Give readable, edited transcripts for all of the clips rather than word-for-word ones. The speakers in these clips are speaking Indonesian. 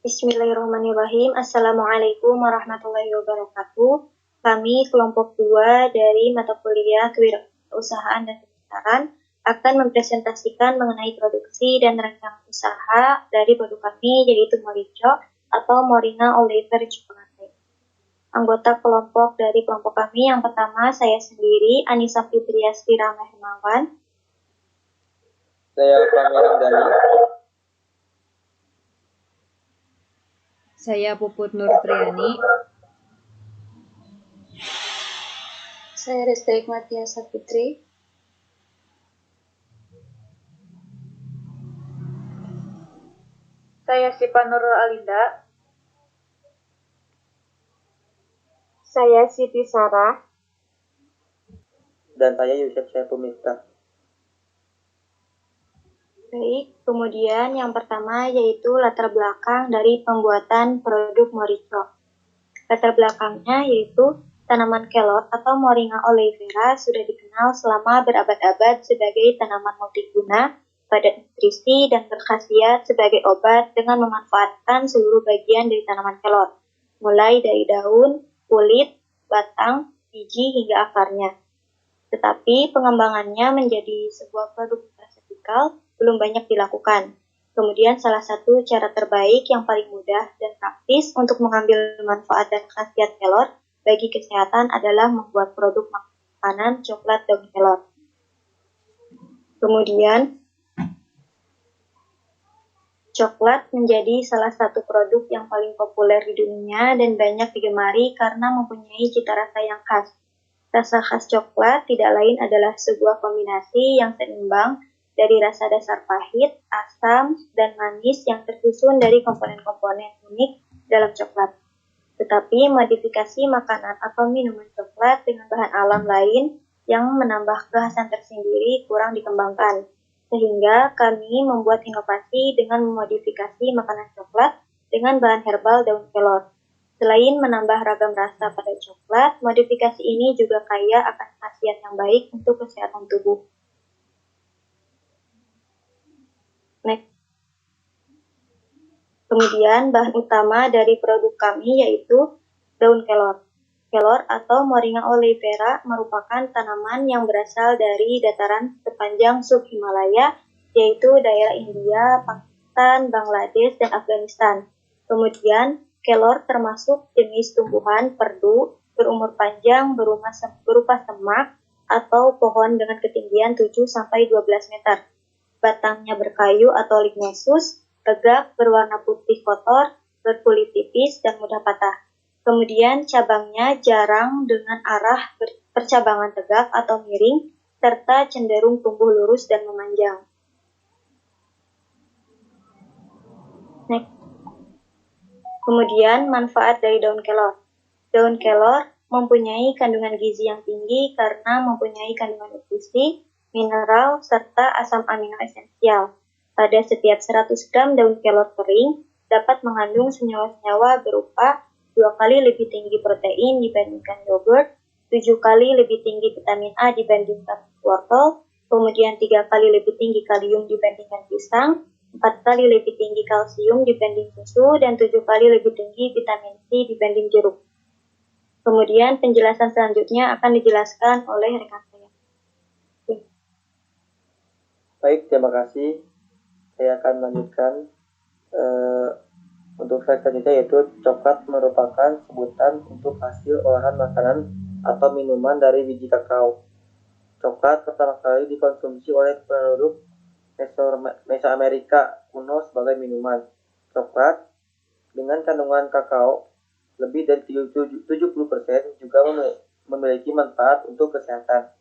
Bismillahirrahmanirrahim. Assalamualaikum warahmatullahi wabarakatuh. Kami kelompok 2 dari mata kuliah Kewirausahaan dan Pemasaran akan mempresentasikan mengenai produksi dan rencana usaha dari produk kami, yaitu Morico atau Moringa Oliver Chocolate. Anggota kelompok dari kelompok kami yang pertama saya sendiri, Anissa Fitriasti Rahmawan. Saya Fahmi Ramdhani. Saya Puput Nur Triani. Saya Resta Hikmatia Saputri. Saya Sipa Nurul Alinda. Saya Siti Sarah. Dan saya Yusuf Saiful Miftah. Baik, kemudian yang pertama yaitu latar belakang dari pembuatan produk Morico. Latar belakangnya yaitu tanaman kelor atau Moringa oleifera sudah dikenal selama berabad-abad sebagai tanaman multiguna, padat nutrisi, dan berkhasiat sebagai obat dengan memanfaatkan seluruh bagian dari tanaman kelor, mulai dari daun, kulit, batang, biji, hingga akarnya. Tetapi pengembangannya menjadi sebuah produk nutrasetikal belum banyak dilakukan. Kemudian salah satu cara terbaik yang paling mudah dan praktis untuk mengambil manfaat dan khasiat kelor bagi kesehatan adalah membuat produk makanan coklat daun kelor. Kemudian coklat menjadi salah satu produk yang paling populer di dunia dan banyak digemari karena mempunyai cita rasa yang khas. Rasa khas coklat tidak lain adalah sebuah kombinasi yang seimbang dari rasa dasar pahit, asam, dan manis yang tersusun dari komponen-komponen unik dalam coklat. Tetapi modifikasi makanan atau minuman coklat dengan bahan alam lain yang menambah kekhasan tersendiri kurang dikembangkan. Sehingga kami membuat inovasi dengan memodifikasi makanan coklat dengan bahan herbal daun kelor. Selain menambah ragam rasa pada coklat, modifikasi ini juga kaya akan khasiat yang baik untuk kesehatan tubuh. Next. Kemudian bahan utama dari produk kami yaitu daun kelor. Kelor atau Moringa oleifera merupakan tanaman yang berasal dari dataran sepanjang sub-Himalaya, yaitu daerah India, Pakistan, Bangladesh, dan Afghanistan. Kemudian kelor termasuk jenis tumbuhan perdu berumur panjang berupa semak atau pohon dengan ketinggian 7-12 meter. Batangnya berkayu atau lignesus, tegak, berwarna putih kotor, berkulit tipis, dan mudah patah. Kemudian cabangnya jarang dengan arah percabangan tegak atau miring, serta cenderung tumbuh lurus dan memanjang. Next. Kemudian manfaat dari daun kelor. Daun kelor mempunyai kandungan gizi yang tinggi karena mempunyai kandungan nutrisi, mineral, serta asam amino esensial. Pada setiap 100 gram daun kelor kering dapat mengandung senyawa-senyawa berupa 2 kali lebih tinggi protein dibandingkan yogurt, 7 kali lebih tinggi vitamin A dibandingkan wortel, kemudian 3 kali lebih tinggi kalium dibandingkan pisang, 4 kali lebih tinggi kalsium dibanding susu, dan 7 kali lebih tinggi vitamin C dibanding jeruk. Kemudian penjelasan selanjutnya akan dijelaskan oleh rekan saya. Baik, terima kasih. Saya akan melanjutkan untuk slide selanjutnya, yaitu coklat merupakan sebutan untuk hasil olahan makanan atau minuman dari biji kakao. Coklat pertama kali dikonsumsi oleh penduduk Mesoamerika kuno sebagai minuman. Coklat dengan kandungan kakao lebih dari 70% juga memiliki manfaat untuk kesehatan.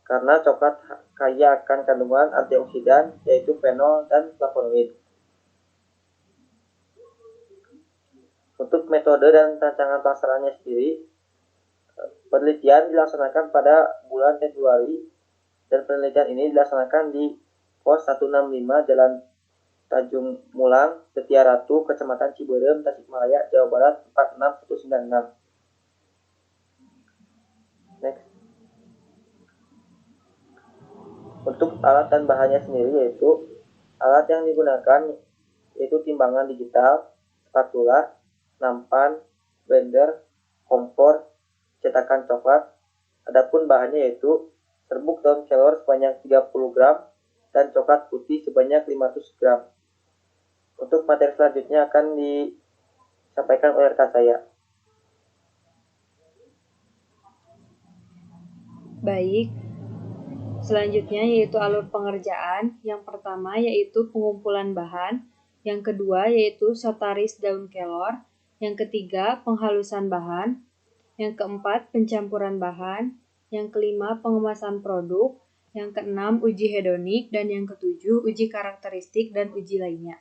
Karena coklat kaya akan kandungan antioksidan yaitu fenol dan flavonoid. Untuk metode dan rancangan pelaksanaannya sendiri, penelitian dilaksanakan pada bulan Februari dan penelitian ini dilaksanakan di Pos 165 Jalan Tanjung Mulang, Setiaratu, Kecamatan Ciberem, Tasikmalaya, Jawa Barat 46196. Next. Untuk alat dan bahannya sendiri yaitu alat yang digunakan yaitu timbangan digital, spatula, nampan, blender, kompor, cetakan coklat. Adapun bahannya yaitu serbuk daun kelor sebanyak 30 gram dan coklat putih sebanyak 500 gram. Untuk materi selanjutnya akan disampaikan oleh rekan saya. Baik, selanjutnya yaitu alur pengerjaan. Yang pertama yaitu pengumpulan bahan, yang kedua yaitu sataris daun kelor, yang ketiga penghalusan bahan, yang keempat pencampuran bahan, yang kelima pengemasan produk, yang keenam uji hedonik, dan yang ketujuh uji karakteristik dan uji lainnya.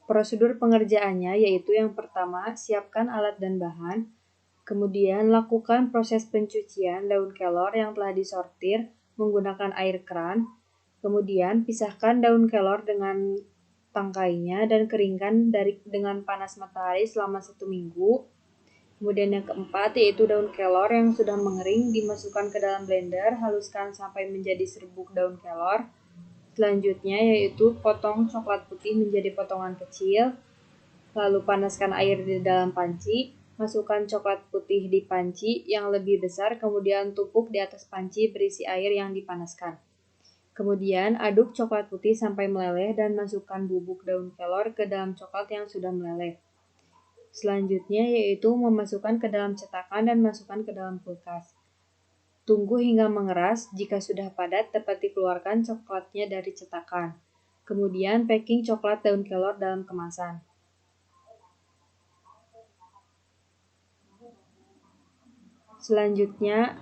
Prosedur pengerjaannya yaitu yang pertama, siapkan alat dan bahan, kemudian lakukan proses pencucian daun kelor yang telah disortir menggunakan air keran, kemudian pisahkan daun kelor dengan tangkainya dan keringkan dengan panas matahari selama 1 minggu. Kemudian yang keempat yaitu daun kelor yang sudah mengering dimasukkan ke dalam blender, haluskan sampai menjadi serbuk daun kelor. Selanjutnya yaitu potong coklat putih menjadi potongan kecil, lalu panaskan air di dalam panci, masukkan coklat putih di panci yang lebih besar, kemudian tumpuk di atas panci berisi air yang dipanaskan. Kemudian aduk coklat putih sampai meleleh dan masukkan bubuk daun kelor ke dalam coklat yang sudah meleleh. Selanjutnya yaitu memasukkan ke dalam cetakan dan masukkan ke dalam kulkas. Tunggu hingga mengeras, jika sudah padat dapat dikeluarkan coklatnya dari cetakan. Kemudian packing coklat daun kelor dalam kemasan. Selanjutnya,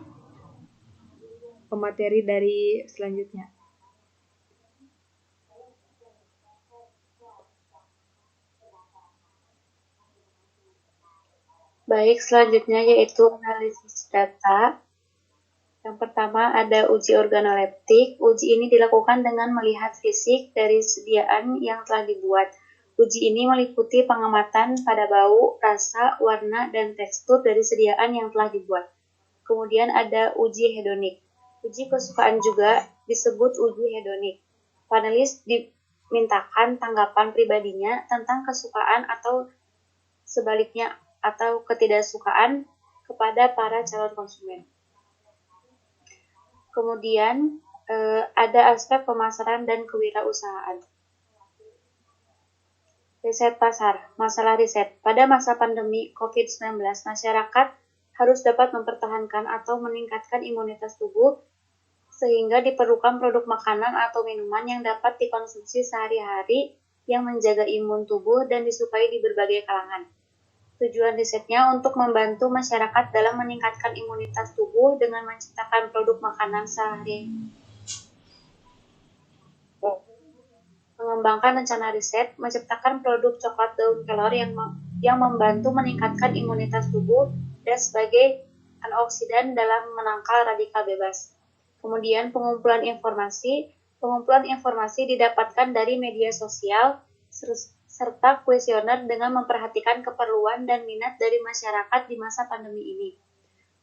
pemateri dari selanjutnya. Baik, selanjutnya yaitu analisis data. Yang pertama ada uji organoleptik. Uji ini dilakukan dengan melihat fisik dari sediaan yang telah dibuat. Uji ini meliputi pengamatan pada bau, rasa, warna, dan tekstur dari sediaan yang telah dibuat. Kemudian ada uji hedonik. Uji kesukaan juga disebut uji hedonik. Panelis dimintakan tanggapan pribadinya tentang kesukaan atau sebaliknya atau ketidaksukaan kepada para calon konsumen. Kemudian ada aspek pemasaran dan kewirausahaan. Riset pasar, masalah riset. Pada masa pandemi COVID-19, masyarakat harus dapat mempertahankan atau meningkatkan imunitas tubuh sehingga diperlukan produk makanan atau minuman yang dapat dikonsumsi sehari-hari yang menjaga imun tubuh dan disukai di berbagai kalangan. Tujuan risetnya untuk membantu masyarakat dalam meningkatkan imunitas tubuh dengan menciptakan produk makanan sehari. Mengembangkan rencana riset, menciptakan produk coklat daun kelor yang membantu meningkatkan imunitas tubuh dan sebagai antioksidan dalam menangkal radikal bebas. Kemudian pengumpulan informasi. Pengumpulan informasi didapatkan dari media sosial serta kuesioner dengan memperhatikan keperluan dan minat dari masyarakat di masa pandemi ini.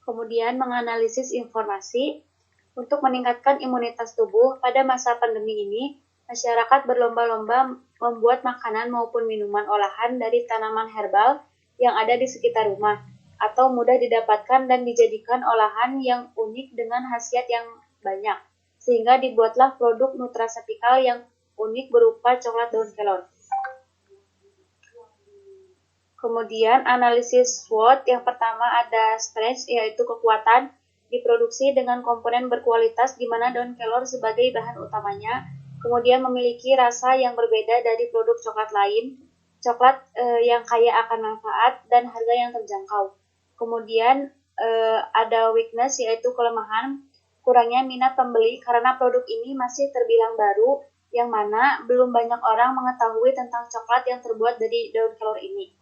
Kemudian menganalisis informasi. Untuk meningkatkan imunitas tubuh pada masa pandemi ini, masyarakat berlomba-lomba membuat makanan maupun minuman olahan dari tanaman herbal yang ada di sekitar rumah, atau mudah didapatkan dan dijadikan olahan yang unik dengan khasiat yang banyak, sehingga dibuatlah produk nutrasetikal yang unik berupa coklat daun kelor. Kemudian analisis SWOT, yang pertama ada strength, yaitu kekuatan, diproduksi dengan komponen berkualitas di mana daun kelor sebagai bahan utamanya, kemudian memiliki rasa yang berbeda dari produk coklat lain, coklat yang kaya akan manfaat dan harga yang terjangkau. Kemudian ada weakness, yaitu kelemahan, kurangnya minat pembeli karena produk ini masih terbilang baru, yang mana belum banyak orang mengetahui tentang coklat yang terbuat dari daun kelor ini.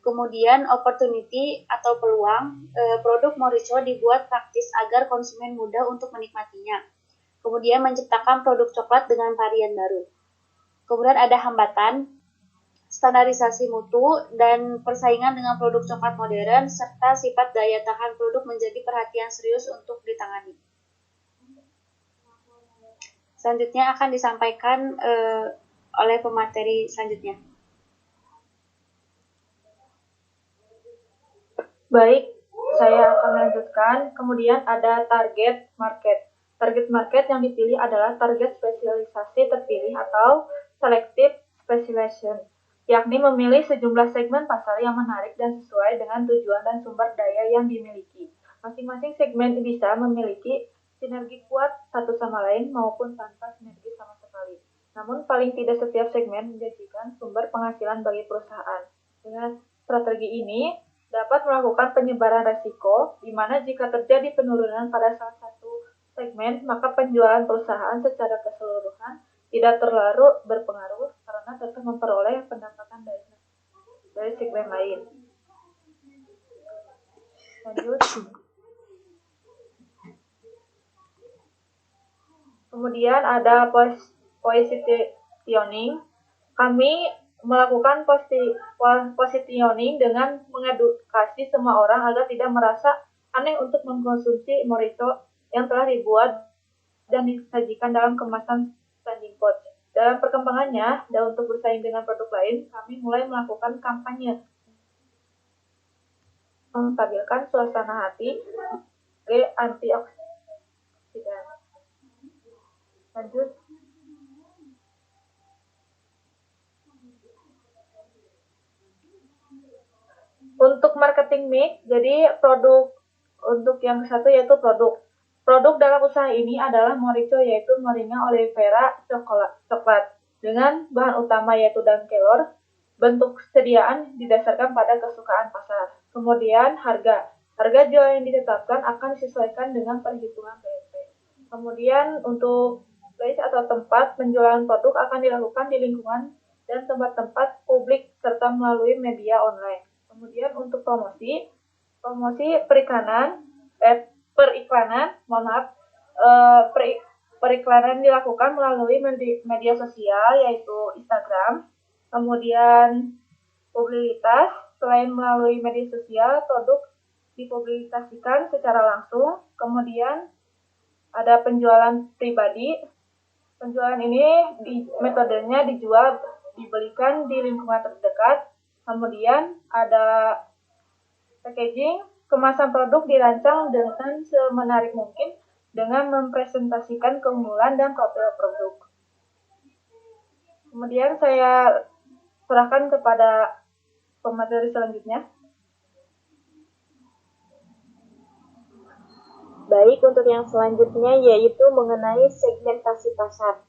Kemudian opportunity atau peluang, produk Moricho dibuat praktis agar konsumen mudah untuk menikmatinya. Kemudian menciptakan produk coklat dengan varian baru. Kemudian ada hambatan, standarisasi mutu dan persaingan dengan produk coklat modern, serta sifat daya tahan produk menjadi perhatian serius untuk ditangani. Selanjutnya akan disampaikan oleh pemateri selanjutnya. Baik, saya akan melanjutkan. Kemudian ada target market. Target market yang dipilih adalah target spesialisasi terpilih atau selective specialization, yakni memilih sejumlah segmen pasar yang menarik dan sesuai dengan tujuan dan sumber daya yang dimiliki. Masing-masing segmen bisa memiliki sinergi kuat satu sama lain maupun tanpa sinergi sama sekali. Namun paling tidak setiap segmen menjanjikan sumber penghasilan bagi perusahaan. Dengan strategi ini dapat melakukan penyebaran resiko, di mana jika terjadi penurunan pada salah satu segmen, maka penjualan perusahaan secara keseluruhan tidak terlalu berpengaruh karena tetap memperoleh pendapatan dari segmen lain. Lanjut. Kemudian ada positioning. Kami melakukan positioning dengan mengedukasi semua orang agar tidak merasa aneh untuk mengkonsumsi Morito yang telah dibuat dan disajikan dalam kemasan standing pot. Dalam perkembangannya, dan untuk bersaing dengan produk lain, kami mulai melakukan kampanye menstabilkan suasana hati sebagai antioksidan. Lanjut. Untuk marketing mix, jadi produk untuk yang satu yaitu produk. Produk dalam usaha ini adalah Moricho, yaitu Moringa oleifera coklat dengan bahan utama yaitu daun kelor. Bentuk sediaan didasarkan pada kesukaan pasar. Kemudian harga. Harga jual yang ditetapkan akan disesuaikan dengan perhitungan PNP. Kemudian untuk place atau tempat penjualan produk akan dilakukan di lingkungan dan tempat-tempat publik serta melalui media online. Kemudian untuk promosi periklanan dilakukan melalui media sosial yaitu Instagram. Kemudian publisitas, selain melalui media sosial, produk dipublikasikan secara langsung. Kemudian ada penjualan pribadi. Penjualan ini metodenya dibelikan di lingkungan terdekat. Kemudian ada packaging, kemasan produk dirancang dengan semenarik mungkin dengan mempresentasikan keunggulan dan profil produk. Kemudian saya serahkan kepada pemateri selanjutnya. Baik, untuk yang selanjutnya yaitu mengenai segmentasi pasar.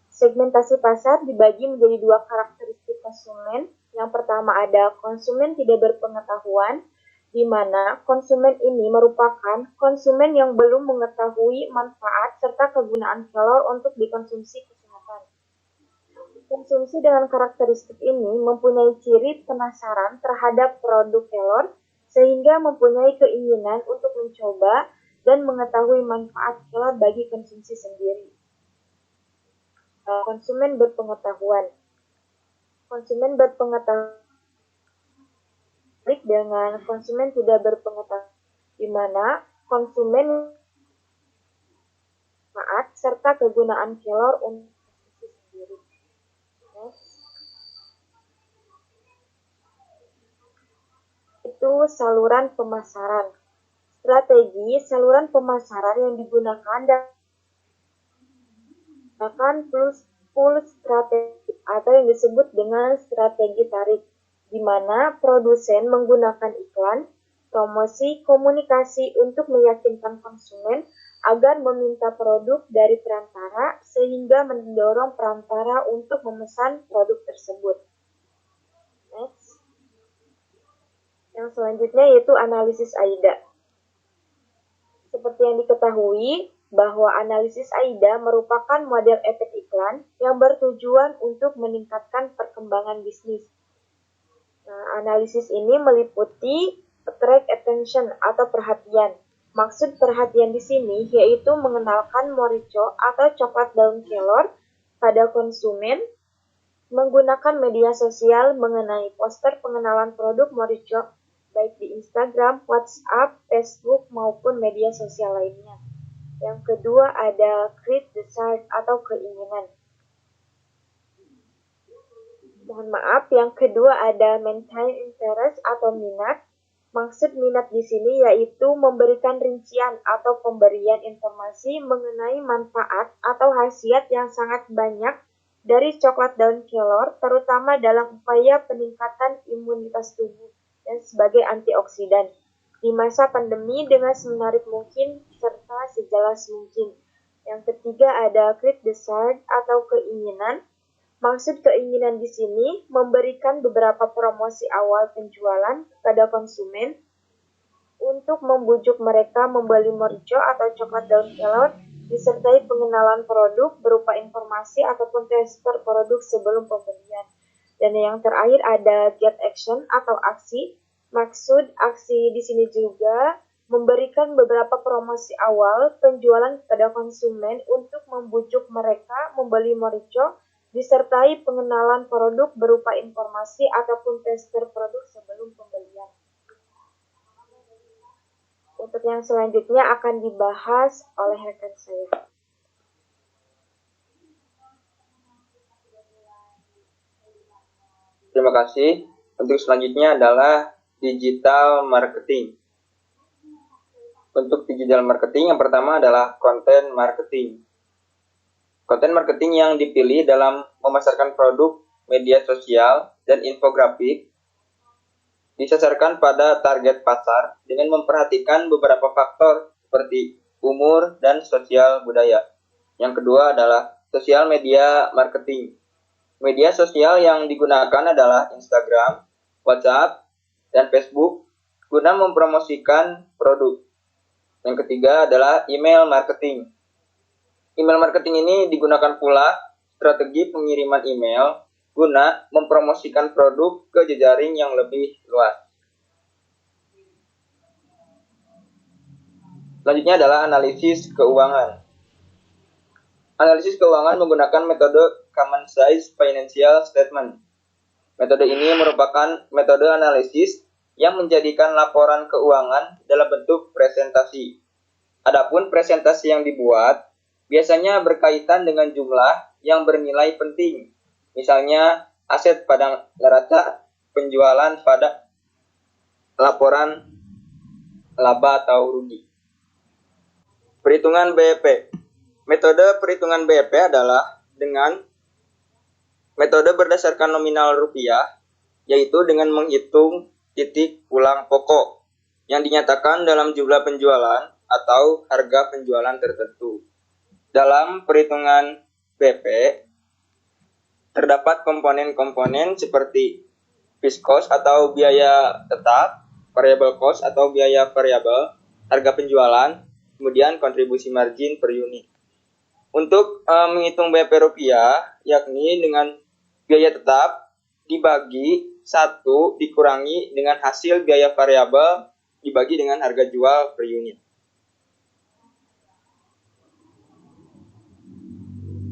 Segmentasi pasar dibagi menjadi dua karakteristik konsumen. Yang pertama ada konsumen tidak berpengetahuan, di mana konsumen ini merupakan konsumen yang belum mengetahui manfaat serta kegunaan kelor untuk dikonsumsi kesehatan. Konsumsi dengan karakteristik ini mempunyai ciri penasaran terhadap produk kelor, sehingga mempunyai keinginan untuk mencoba dan mengetahui manfaat kelor bagi konsumsi sendiri. Konsumen berpengetahuan. Konsumen berpengetahuan dengan konsumen tidak berpengetahuan, di mana konsumen manfaat serta kegunaan kelor untuk konsumsi sendiri. Itu saluran pemasaran. Strategi saluran pemasaran yang digunakan akan pull strategi atau yang disebut dengan strategi tarik, di mana produsen menggunakan iklan, promosi, komunikasi untuk meyakinkan konsumen agar meminta produk dari perantara sehingga mendorong perantara untuk memesan produk tersebut. Next. Yang selanjutnya yaitu analisis AIDA. Seperti yang diketahui, bahwa analisis AIDA merupakan model efek iklan yang bertujuan untuk meningkatkan perkembangan bisnis. Nah, analisis ini meliputi attract attention atau perhatian. Maksud perhatian di sini yaitu mengenalkan Moricho atau coklat daun kelor pada konsumen menggunakan media sosial mengenai poster pengenalan produk Moricho baik di Instagram, WhatsApp, Facebook maupun media sosial lainnya. Yang kedua ada create desire atau keinginan. Mohon maaf, yang kedua ada maintain interest atau minat. Maksud minat di sini yaitu memberikan rincian atau pemberian informasi mengenai manfaat atau khasiat yang sangat banyak dari coklat daun kelor, terutama dalam upaya peningkatan imunitas tubuh dan sebagai antioksidan di masa pandemi dengan semenarik mungkin serta sejelas mungkin. Yang ketiga ada create desire atau keinginan. Maksud keinginan di sini memberikan beberapa promosi awal penjualan kepada konsumen untuk membujuk mereka membeli morico atau coklat daun kelor, disertai pengenalan produk berupa informasi ataupun tester produk sebelum pembelian. Dan yang terakhir ada get action atau aksi. Maksud aksi di sini juga memberikan beberapa promosi awal penjualan kepada konsumen untuk membujuk mereka membeli morico, disertai pengenalan produk berupa informasi ataupun tester produk sebelum pembelian. Untuk yang selanjutnya akan dibahas oleh rekan saya. Terima kasih. Untuk selanjutnya adalah digital marketing. Untuk digital marketing yang pertama adalah content marketing. Konten marketing yang dipilih dalam memasarkan produk, media sosial, dan infografik disasarkan pada target pasar dengan memperhatikan beberapa faktor seperti umur dan sosial budaya. Yang kedua adalah sosial media marketing. Media sosial yang digunakan adalah Instagram, WhatsApp, dan Facebook guna mempromosikan produk. Yang ketiga adalah email marketing. Email marketing ini digunakan pula strategi pengiriman email guna mempromosikan produk ke jejaring yang lebih luas. Selanjutnya adalah analisis keuangan. Analisis keuangan menggunakan metode Common Size Financial Statement. Metode ini merupakan metode analisis yang menjadikan laporan keuangan dalam bentuk presentasi. Adapun presentasi yang dibuat biasanya berkaitan dengan jumlah yang bernilai penting, misalnya aset pada neraca, penjualan pada laporan laba atau rugi. Perhitungan BEP. Metode perhitungan BEP adalah dengan metode berdasarkan nominal rupiah, yaitu dengan menghitung titik pulang pokok yang dinyatakan dalam jumlah penjualan atau harga penjualan tertentu. Dalam perhitungan BP, terdapat komponen-komponen seperti fixed cost atau biaya tetap, variable cost atau biaya variabel, harga penjualan, kemudian kontribusi margin per unit. Untuk menghitung BP rupiah, yakni dengan biaya tetap dibagi 1 dikurangi dengan hasil biaya variabel dibagi dengan harga jual per unit.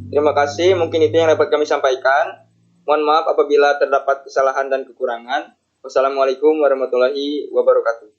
Terima kasih, mungkin itu yang dapat kami sampaikan. Mohon maaf apabila terdapat kesalahan dan kekurangan. Wassalamualaikum warahmatullahi wabarakatuh.